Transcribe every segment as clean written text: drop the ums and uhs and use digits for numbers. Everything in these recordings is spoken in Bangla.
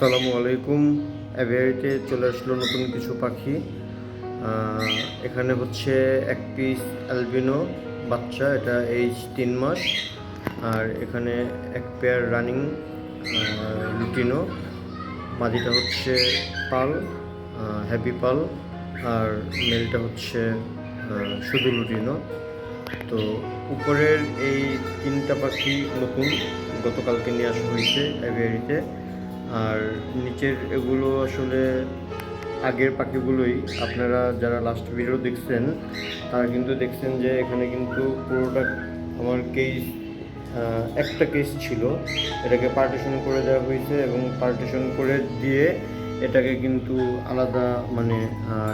আসসালামু আলাইকুম। অ্যাভিয়ারিতে চলে আসলো নতুন কিছু পাখি। এখানে হচ্ছে এক পিস অ্যালবিনো বাচ্চা, এটা এইজ 3 মাস। আর এখানে এক পেয়ার রানিং লুটিনো, মাদিটা হচ্ছে পাল, হ্যাপি পাল, আর মেলটা হচ্ছে শুধু লুটিনো। তো উপরের এই 3টা পাখি নতুন, গতকালকে নিয়ে আসা হয়েছে অ্যাভিয়ারিতে। আর নিচের এগুলো আসলে আগের পাখিগুলোই। আপনারা যারা লাস্ট ভিডিও দেখছেন তারা কিন্তু দেখছেন যে এখানে কিন্তু পুরোটা আমার কেস, একটা কেস ছিল, এটাকে পার্টিশন করে দেওয়া হয়েছে এবং পার্টিশন করে দিয়ে এটাকে কিন্তু আলাদা মানে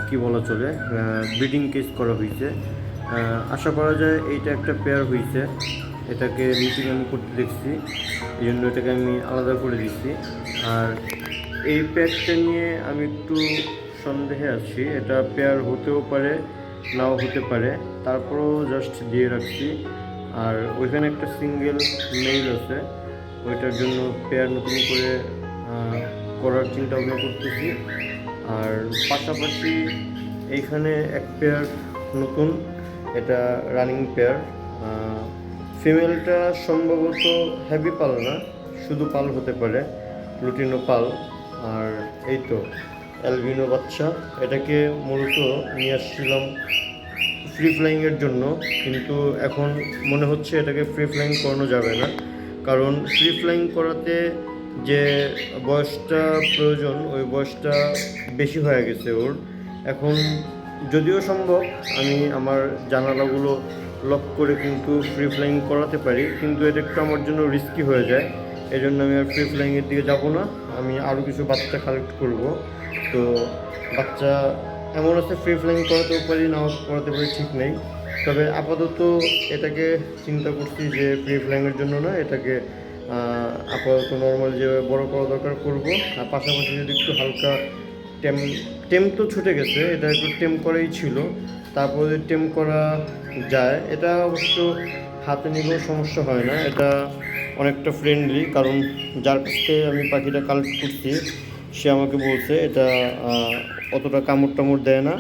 কি বলা চলে, ব্রিডিং কেস করা হয়েছে। আশা করা যায় এইটা একটা পেয়ার হয়েছে, এটাকে মিটিং আমি করতে দেখছি, এই জন্য এটাকে আমি আলাদা করে দিচ্ছি। আর এই পেয়ারটা নিয়ে আমি একটু সন্দেহে আছি, এটা পেয়ার হতেও পারে নাও হতে পারে, তারপরেও জাস্ট দিয়ে রাখছি। আর ওইখানে একটা সিঙ্গেল মেল আছে, ওইটার জন্য পেয়ার নতুন করে করার চিন্তা ভাবনা করতেছি। আর পাশাপাশি এইখানে এক পেয়ার নতুন, এটা রানিং পেয়ার। ফিমেলটা সম্ভবত হ্যাভি পাল না, শুধু পাল হতে পারে, লুটিনো পাল। আর এই তো অ্যালবিনো বাচ্চা, এটাকে মূলত নিয়ে আসছিলাম ফ্রি ফ্লাইংয়ের জন্য, কিন্তু এখন মনে হচ্ছে এটাকে ফ্রি ফ্লাইং করানো যাবে না, কারণ ফ্রি ফ্লাইং করাতে যে বয়সটা প্রয়োজন ওই বয়সটা বেশি হয়ে গেছে ওর। এখন যদিও সম্ভব আমি আমার জানালাগুলো লক করে কিন্তু ফ্রি ফ্লাইং করাতে পারি, কিন্তু এটা একটু আমার জন্য রিস্কি হয়ে যায়। এই জন্য আমি আর ফ্রি ফ্লাইংয়ের দিকে যাব না, আমি আরও কিছু বাচ্চা কালেক্ট করব। তো বাচ্চা এমন আছে ফ্রি ফ্লাইং করাতেও পারি, নাও করাতে পারি, ঠিক নেই। তবে আপাতত এটাকে চিন্তা করছি যে ফ্রি ফ্লাইংয়ের জন্য না, এটাকে আপাতত নর্মাল যে বড় করা দরকার করব। আর পাশাপাশি যদি একটু হালকা টেম তো ছুটে গেছে, এটা একটু টেম করাই ছিল, তারপরে টেম করা যায়। এটা অবশ্য হাতে নিলেও সমস্যা হয় না, এটা অনেকটা ফ্রেন্ডলি, কারণ যার কাছ থেকে আমি পাখিটা কালেক্ট করছি সে আমাকে বলছে এটা অতটা কামড় টামড় দেয় না,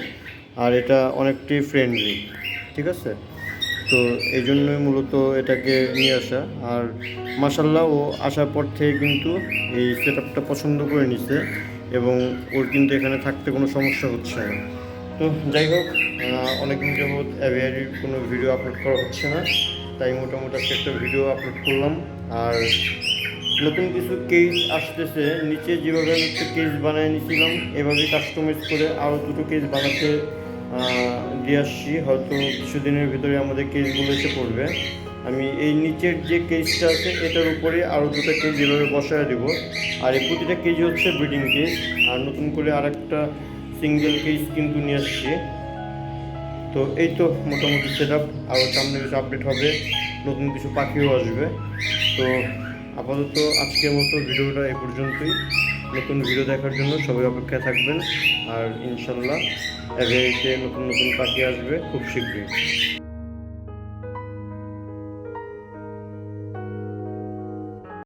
আর এটা অনেকটাই ফ্রেন্ডলি। ঠিক আছে, তো এই জন্যই মূলত এটাকে নিয়ে আসা। আর মাশাল্লাহ ও আসার পর থেকে কিন্তু এই সেট আপটা পছন্দ করে নিছে এবং ওর কিন্তু এখানে থাকতে কোনো সমস্যা হচ্ছে না। তো যাই হোক, অনেকদিন যাবৎ অ্যাভিয়ারির কোনো ভিডিও আপলোড করা হচ্ছে না, তাই মোটামুটি একটা ভিডিও আপলোড করলাম। আর নতুন কিছু কেজ আসতেছে, নিচে যেভাবে আমি একটা কেজ বানিয়ে নিয়েছিলাম এভাবেই কাস্টমাইজ করে আরও 2টো কেজ বানাতে দিয়ে আসছি। হয়তো কিছুদিনের ভিতরে আমাদের কেজগুলো এসে পড়বে। আমি এই নিচের যে কেজটা আছে এটার উপরে আরও 2টা কেজ এভাবে বসায় দেবো। আর এই প্রতিটা কেজ হচ্ছে ব্রিডিং কেজ। আর নতুন করে আরেকটা সিঙ্গেল কেজ কিন্তু নিয়ে আসছি। তো এই তো মোটামুটি সেট আপ, আরও সামনে কিছু আপডেট হবে, নতুন কিছু পাখিও আসবে। তো আপাতত আজকের মতো ভিডিওটা এই পর্যন্তই। নতুন ভিডিও দেখার জন্য সবাই অপেক্ষায় থাকবেন। আর ইনশাল্লাহ অ্যাভিয়ারিতে নতুন নতুন পাখি আসবে খুব শীঘ্রই।